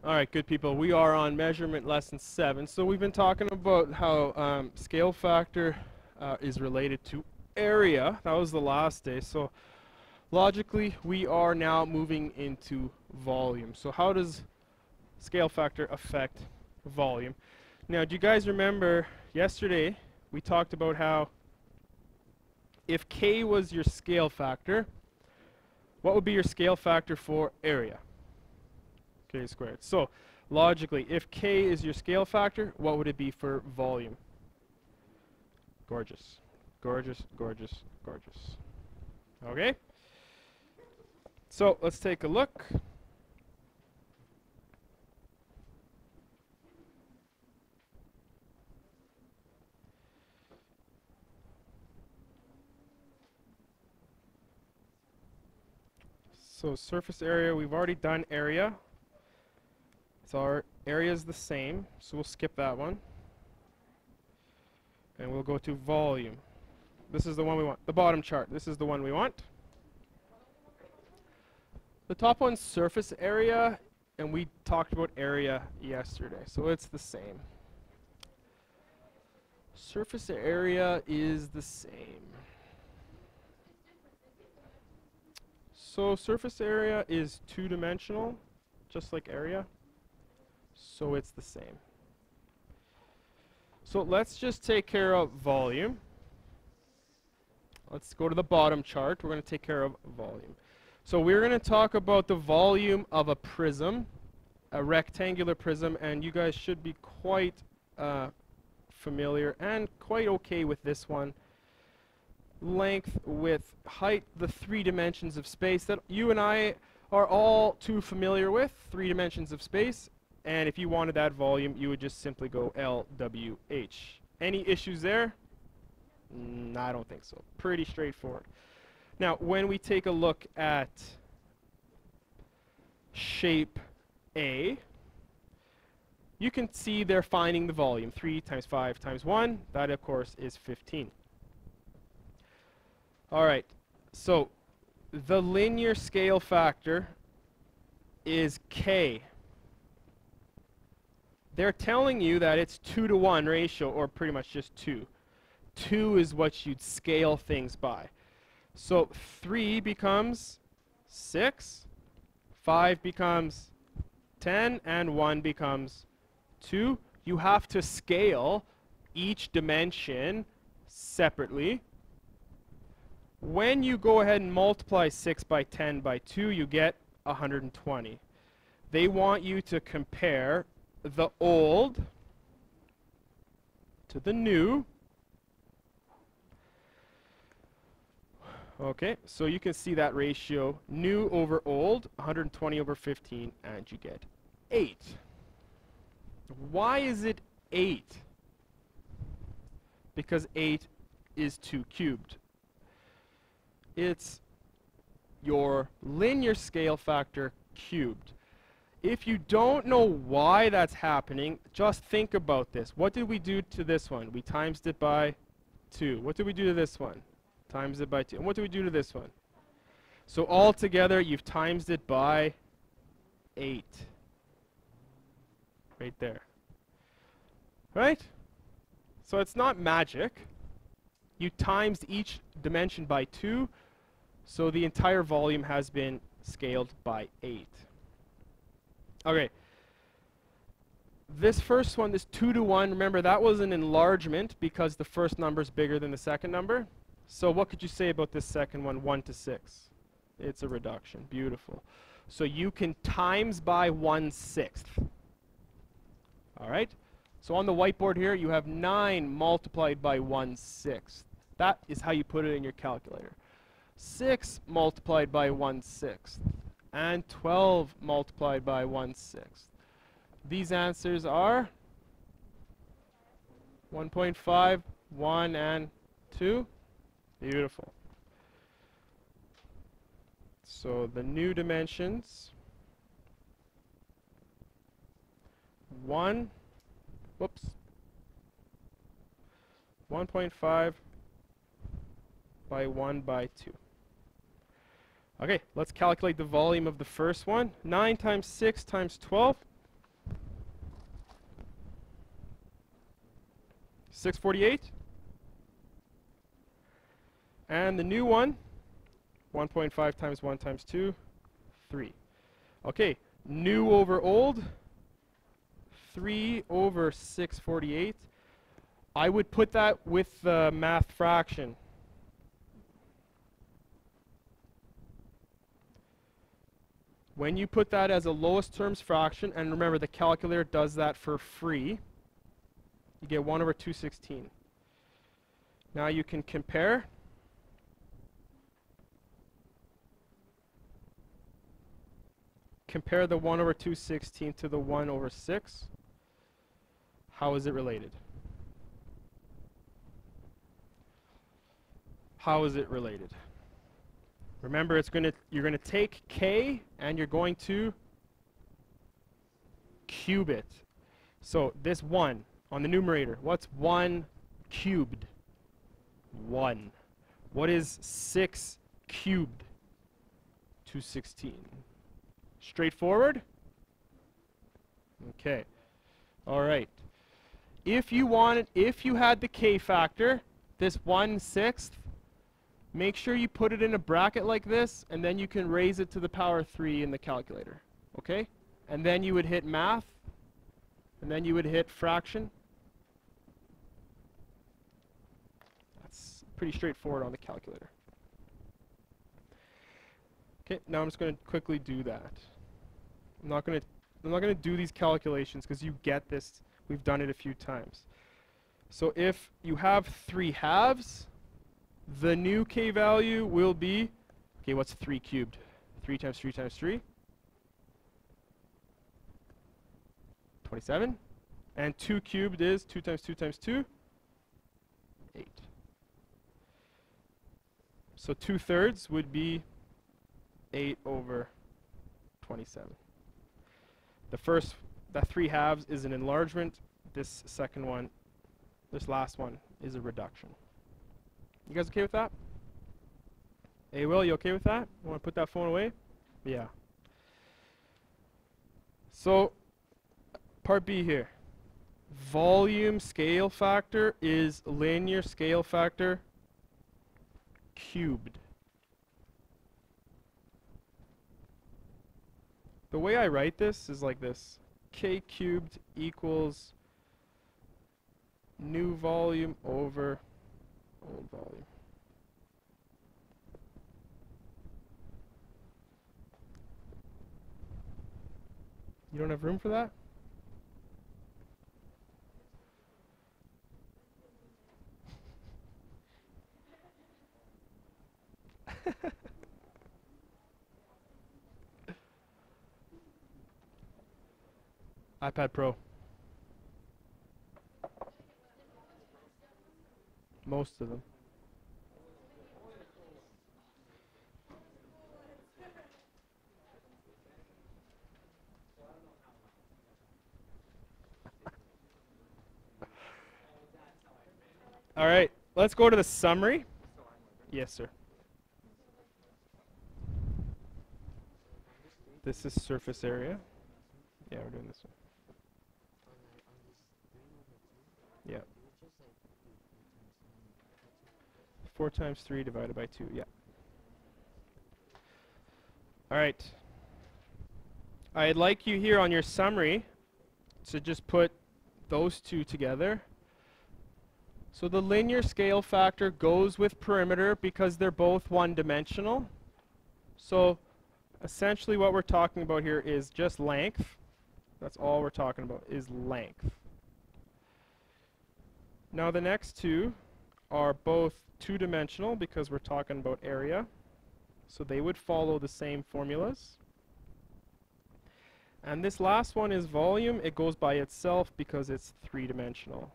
All right, good people. We are on measurement lesson 7. So we've been talking about how scale factor is related to area. That was the last day. So logically, we are now moving into volume. So how does scale factor affect volume? Now, do you guys remember yesterday we talked about how if K was your scale factor, what would be your scale factor for area? K squared. So logically, if K is your scale factor, what would it be for volume? Gorgeous. Gorgeous, gorgeous, gorgeous. Okay? So let's take a look. So surface area, we've already done area. So our area is the same, so we'll skip that one. And we'll go to volume. This is the one we want. The bottom chart, this is the one we want. The top one's surface area, and we talked about area yesterday, so it's the same. Surface area is the same. So surface area is two-dimensional, just like area. So it's the same. So let's just take care of volume. Let's go to the bottom chart. We're going to take care of volume. So we're going to talk about the volume of a prism, a rectangular prism, and you guys should be quite familiar and quite okay with this one. Length, width, height, the 3 dimensions of space that you and I are all too familiar with, 3 dimensions of space. And if you wanted that volume, you would just simply go LWH. Any issues there? I don't think so. Pretty straightforward. Now, when we take a look at shape A, you can see they're finding the volume. 3 times 5 times 1. That, of course, is 15. All right. So the linear scale factor is K. They're telling you that it's 2-to-1 ratio, or pretty much just 2. 2 is what you'd scale things by. So 3 becomes 6, 5 becomes 10, and 1 becomes 2. You have to scale each dimension separately. When you go ahead and multiply 6 by 10 by 2, you get 120. They want you to compare the old to the new. Okay, so you can see that ratio, new over old, 120 over 15, and you get 8. Why is it 8? Because 8 is 2 cubed. It's your linear scale factor cubed. If you don't know why that's happening, just think about this. What did we do to this one? We times it by 2. What did we do to this one? Times it by 2. And what do we do to this one? So altogether, you've times it by 8. Right there. Right? So it's not magic. You times each dimension by 2, so the entire volume has been scaled by 8. Okay, this first one, this 2-to-1, remember that was an enlargement because the first number is bigger than the second number. So what could you say about this second one, 1 to 6? It's a reduction. Beautiful. So you can times by 1/6. All right? So on the whiteboard here, you have 9 multiplied by 1/6. That is how you put it in your calculator. 6 multiplied by 1/6. And 12 multiplied by 1/6. These answers are 1.5, 1, and 2. Beautiful. So the new dimensions, 1, whoops, 1.5 by 1 by 2. Okay, let's calculate the volume of the first one. 9 times 6 times 12. 648. And the new one, 1.5 times 1 times 2, 3. Okay, new over old, 3 over 648. I would put that with the math fraction. When you put that as a lowest terms fraction, and remember the calculator does that for free, you get 1 over 216. Now you can compare. Compare the 1 over 216 to the 1 over 6. How is it related? How is it related? Remember, you're going to take k and you're going to cube it. So this 1 on the numerator, what's 1 cubed? 1. What is 6 cubed? 216. Straightforward? Okay. All right. If you had the k factor, this 1/6, make sure you put it in a bracket like this, and then you can raise it to the power 3 in the calculator. Okay? And then you would hit math, and then you would hit fraction. That's pretty straightforward on the calculator. Okay, now I'm just going to quickly do that. I'm not going to do these calculations because you get this. We've done it a few times. So if you have 3 halves, the new k value will be, okay, what's 3 cubed? 3 times 3 times 3? 27. And 2 cubed is 2 times 2 times 2? 8. So 2/3 would be 8 over 27. That 3 halves is an enlargement. This second one, this last one, is a reduction. You guys okay with that? Hey, Will, you okay with that? You want to put that phone away? Yeah. So, part B here. Volume scale factor is linear scale factor cubed. The way I write this is like this. K cubed equals new volume over old volume. You don't have room for that? iPad Pro. Most of them. All right, let's go to the summary. Yes, sir. This is surface area. Yeah, we're doing this one. Yeah. 4 times 3 divided by 2, yeah. All right. I'd like you here on your summary to just put those two together. So the linear scale factor goes with perimeter because they're both one-dimensional. So essentially what we're talking about here is just length. That's all we're talking about is length. Now the next two are both two-dimensional because we're talking about area. So they would follow the same formulas. And this last one is volume. It goes by itself because it's three-dimensional.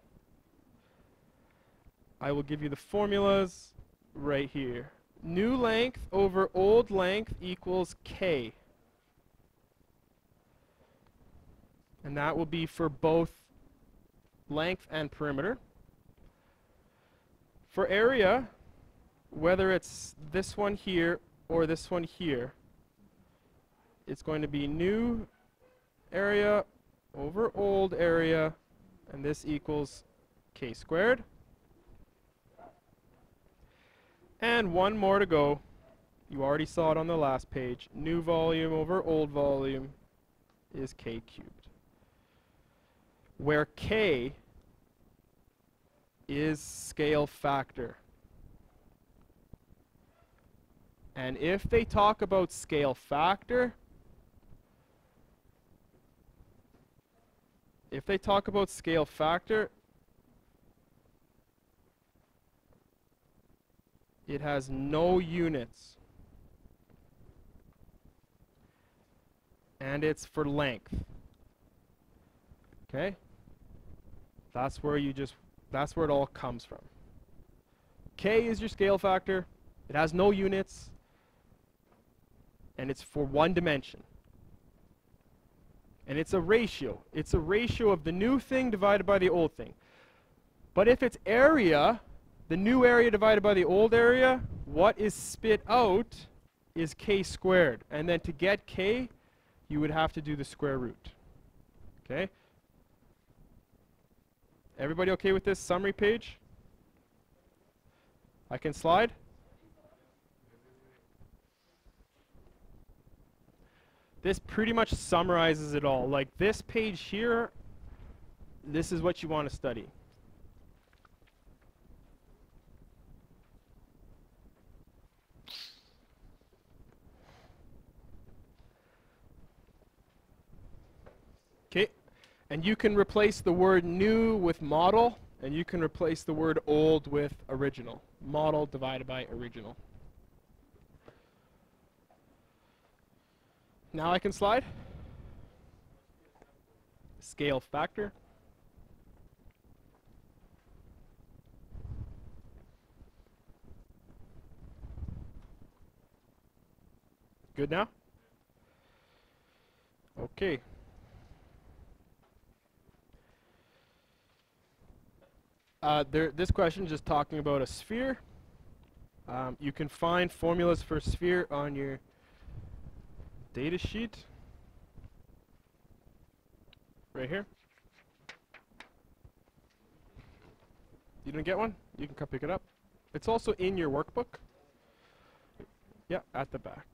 I will give you the formulas right here. New length over old length equals K. And that will be for both length and perimeter. For area, whether it's this one here or this one here, it's going to be new area over old area, and this equals k squared. And one more to go. You already saw it on the last page. New volume over old volume is k cubed, where k is scale factor. And if they talk about scale factor, it has no units. And it's for length. Okay? That's where it all comes from. K is your scale factor. It has no units. And it's for one dimension. And it's a ratio. It's a ratio of the new thing divided by the old thing. But if it's area, the new area divided by the old area, what is spit out is k squared. And then to get k, you would have to do the square root. Okay? Everybody okay with this summary page? I can slide? This pretty much summarizes it all. Like this page here, this is what you want to study. Okay, and you can replace the word new with model, and you can replace the word old with original. Model divided by original. Now I can slide. Scale factor. Good now? Okay. This question is just talking about a sphere. You can find formulas for a sphere on your data sheet right here. You didn't get one? You can come pick it up. It's also in your workbook. Yeah, at the back.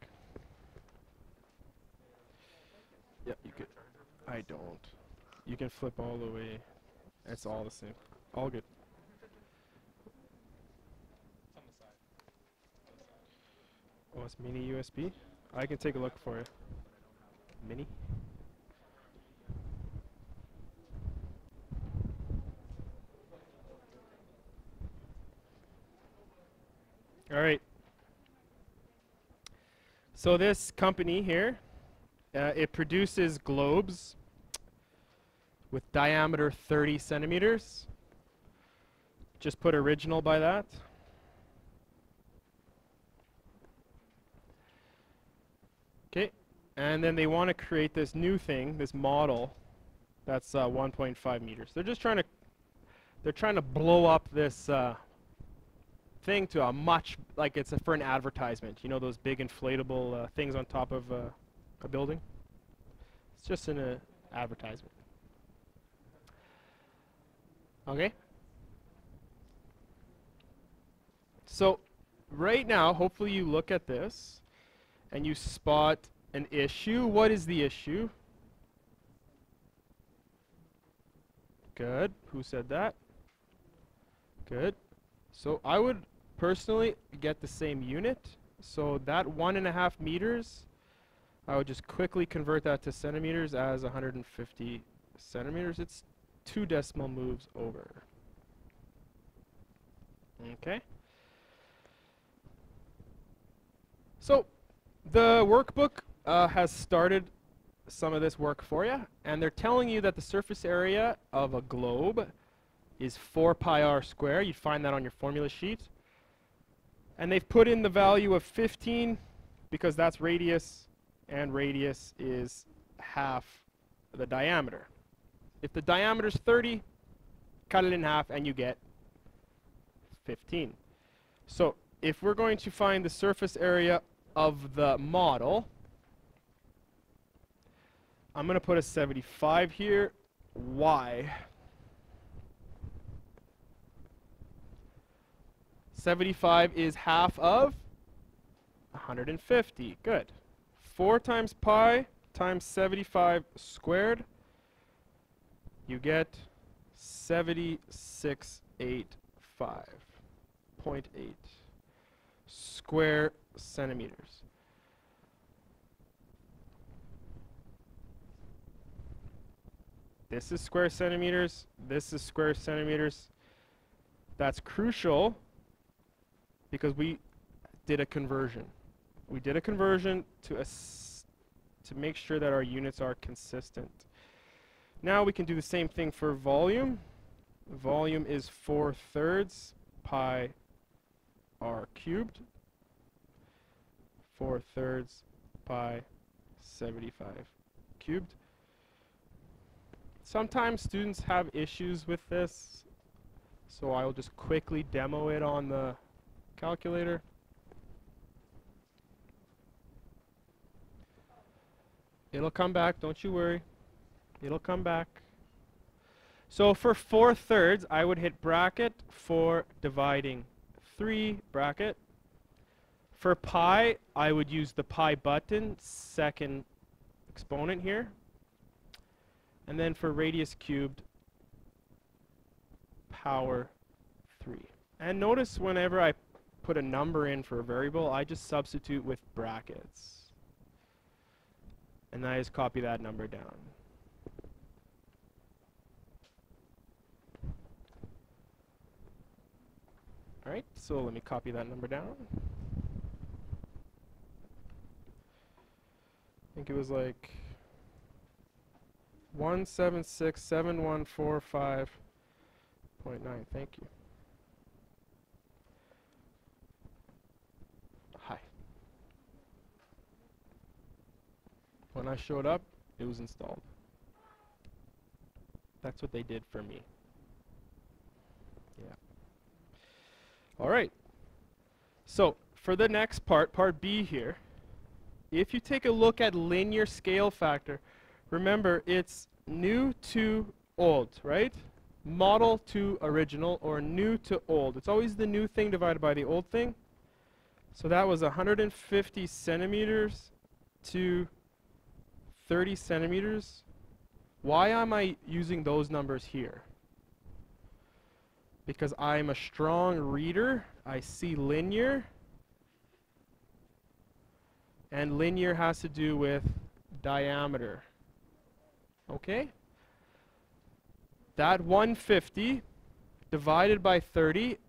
Yeah, you could. I don't. You can flip all the way. It's all the same. All good. Oh, it's mini USB? I can take a look for you. Mini? All right. So this company here, it produces globes with diameter 30 centimeters. Just put original by that. Okay, and then they want to create this new thing, this model, that's 1.5 meters. They're trying to blow up this thing to a much, like it's for an advertisement. You know those big inflatable things on top of a building? It's just an advertisement. Okay? So right now, hopefully you look at this and you spot an issue. What is the issue? Good. Who said that? Good. So I would personally get the same unit. So that 1.5 meters, I would just quickly convert that to centimeters as 150 centimeters. It's 2 decimal moves over. Okay. So the workbook has started some of this work for you, and they're telling you that the surface area of a globe is 4 pi r squared. You'd find that on your formula sheet. And they've put in the value of 15 because that's radius, and radius is half the diameter. If the diameter is 30, cut it in half and you get 15. So if we're going to find the surface area of the model, I'm going to put a 75 here. Why? 75 is half of 150. Good. 4 times pi times 75 squared, you get 7685.8 square centimeters. This is square centimeters. This is square centimeters. That's crucial because we did a conversion. We did a conversion to make sure that our units are consistent. Now we can do the same thing for volume. Volume is 4/3 pi r cubed. 4/3 pi 75 cubed. Sometimes students have issues with this, so I will just quickly demo it on the calculator. It'll come back, don't you worry. It'll come back. So for 4/3, I would hit bracket for dividing 3 bracket. For pi, I would use the pi button, second exponent here. And then for radius cubed, power 3. And notice whenever I put a number in for a variable, I just substitute with brackets. And I just copy that number down. All right, so let me copy that number down. I think it was like 1767145.9. Thank you. Hi. When I showed up, it was installed. That's what they did for me. Yeah. All right. So for the next part, part B here, if you take a look at linear scale factor, remember it's new to old, right? Model to original or new to old. It's always the new thing divided by the old thing. So that was 150 centimeters to 30 centimeters. Why am I using those numbers here? Because I'm a strong reader. I see linear. And linear has to do with diameter. Okay? That 150 divided by 30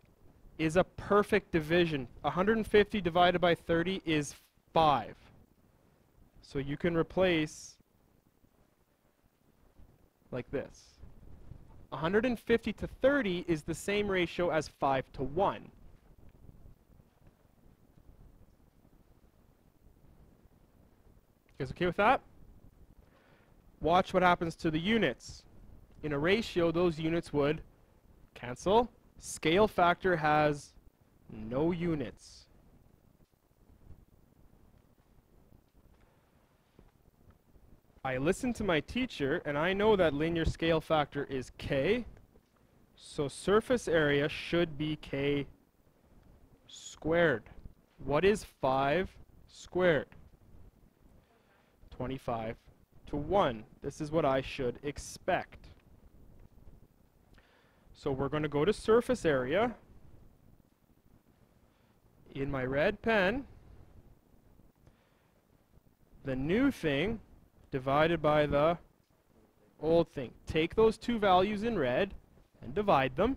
is a perfect division. 150 divided by 30 is 5. So you can replace like this. 150 to 30 is the same ratio as 5 to 1. You guys okay with that? Watch what happens to the units. In a ratio, those units would cancel. Scale factor has no units. I listened to my teacher, and I know that linear scale factor is k. So surface area should be k squared. What is 5 squared? 25 to 1. This is what I should expect. So we're going to go to surface area. In my red pen, the new thing divided by the old thing. Take those two values in red and divide them.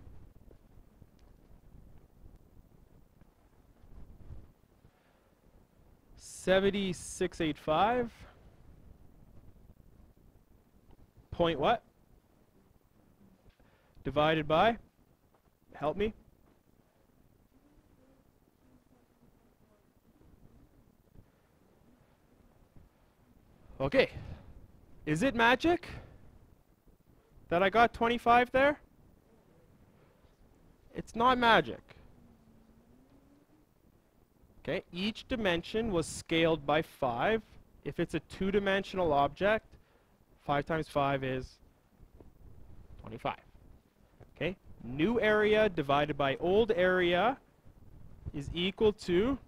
$76.85. Point what? Divided by? Help me. Okay. Is it magic that I got 25 there? It's not magic. Okay, each dimension was scaled by 5. If it's a two-dimensional object, 5 times 5 is 25. Okay, new area divided by old area is equal to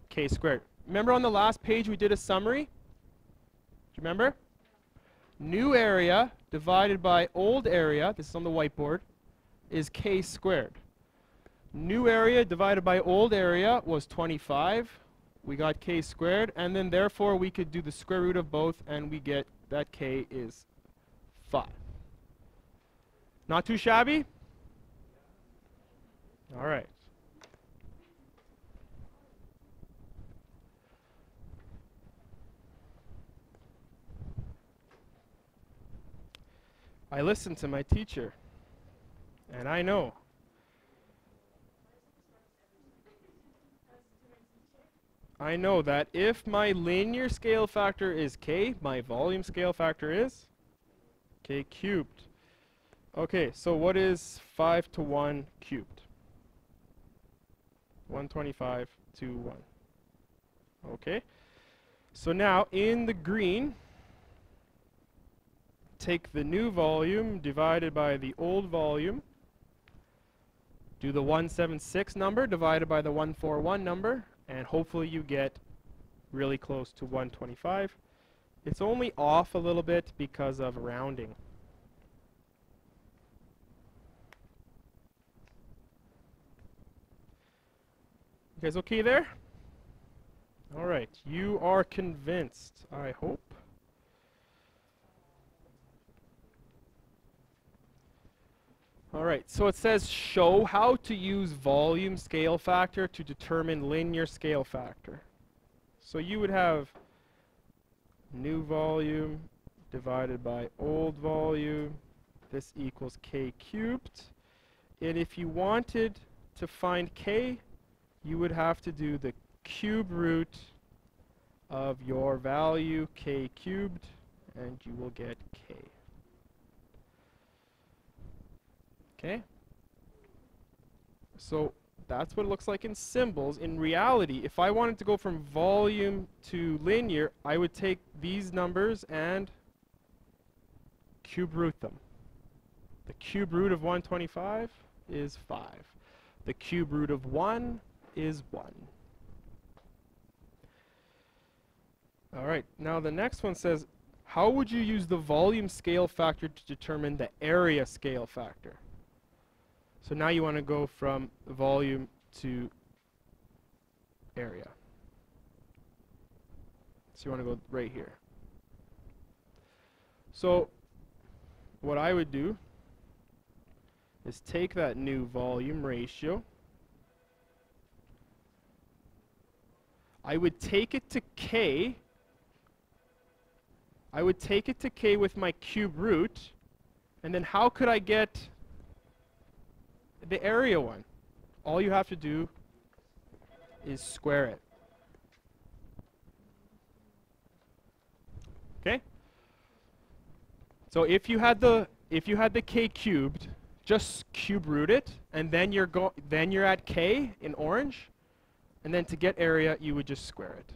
k squared. Remember on the last page we did a summary? Do you remember? New area divided by old area, this is on the whiteboard, is k squared. New area divided by old area was 25. We got k squared, and then therefore we could do the square root of both, and we get that k is 5. Not too shabby? All right. I listened to my teacher, and I know. I know that if my linear scale factor is k, my volume scale factor is k cubed. Okay, so what is 5 to 1 cubed? 125 to 1. Okay, so now in the green, take the new volume divided by the old volume, do the 176 number divided by the 141 number, and hopefully you get really close to 125. It's only off a little bit because of rounding. You guys okay there? All right, you are convinced, I hope. All right, so it says show how to use volume scale factor to determine linear scale factor. So you would have new volume divided by old volume. This equals k cubed. And if you wanted to find k, you would have to do the cube root of your value, k cubed, and you will get k. Okay? So that's what it looks like in symbols. In reality, if I wanted to go from volume to linear, I would take these numbers and cube root them. The cube root of 125 is 5. The cube root of 1 is 1. All right, now the next one says, how would you use the volume scale factor to determine the area scale factor? So now you want to go from volume to area. So you want to go right here. So what I would do is take that new volume ratio. I would take it to k. I would take it to k with my cube root. And then how could I get the area one? All you have to do is square it. Okay? So if you had the k cubed, just cube root it, and then you're at k in orange, and then to get area you would just square it.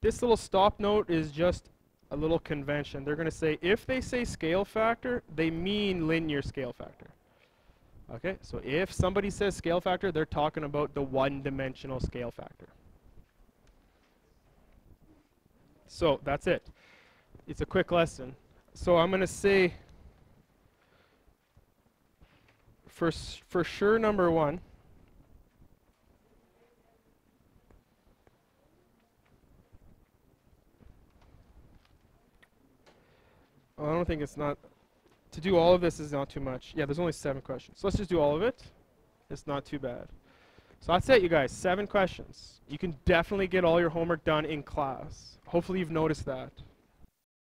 This little stop note is just a little convention. They're going to say, if they say scale factor, they mean linear scale factor. Okay, so if somebody says scale factor, they're talking about the one-dimensional scale factor. So that's it. It's a quick lesson. So I'm going to say, for sure, number one, I don't think it's not, to do all of this is not too much. Yeah, there's only 7 questions. So let's just do all of it. It's not too bad. So that's it, you guys. 7 questions. You can definitely get all your homework done in class. Hopefully you've noticed that.